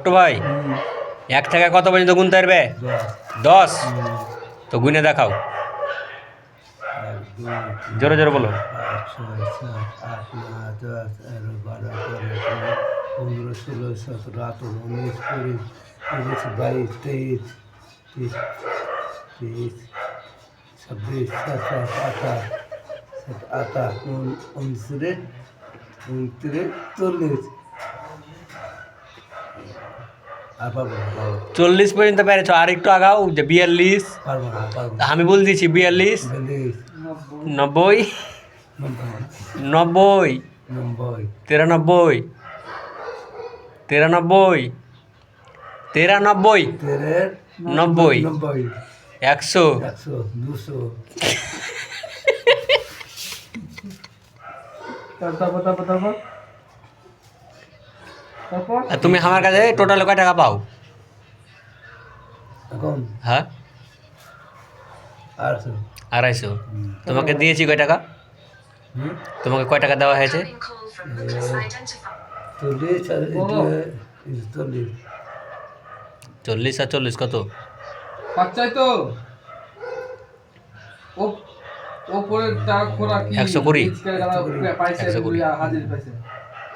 ছোট্টু ভাই, 1 থেকে কত পর্যন্ত গুনতে পারবে? 10। তো গুনে দেখাও, জোরে জোরে বলো। 5, 6, 7, 8, 9, 10, 11, 12, 13, 14, 15, 16, 17, 18, 19, 20, 21, 22, 23, 26, 27, 28, 29, 40। আর পারবো না, 40 পর্যন্ত পেরেছো, আর একটু আগাও, যে 42। পারবো না, পারবো না। আমি বলে দিচ্ছি 42, 42, 90, 90, 90, 93, 93, 93, 90, 90, 100। 100, 200। আর তুমি আমার কাছে টোটাল কয় টাকা পাও? এখন হ্যাঁ, 800। 250। তোমাকে দিয়েছি কয় টাকা? তোমাকে কয় টাকা দেওয়া হয়েছে? 40 আর 40। 40 আর 40 কত? বাচ্চাই তো ও ওপরে টাকা খোরা কি 120। পাইছে 120। হাজির পাইছে।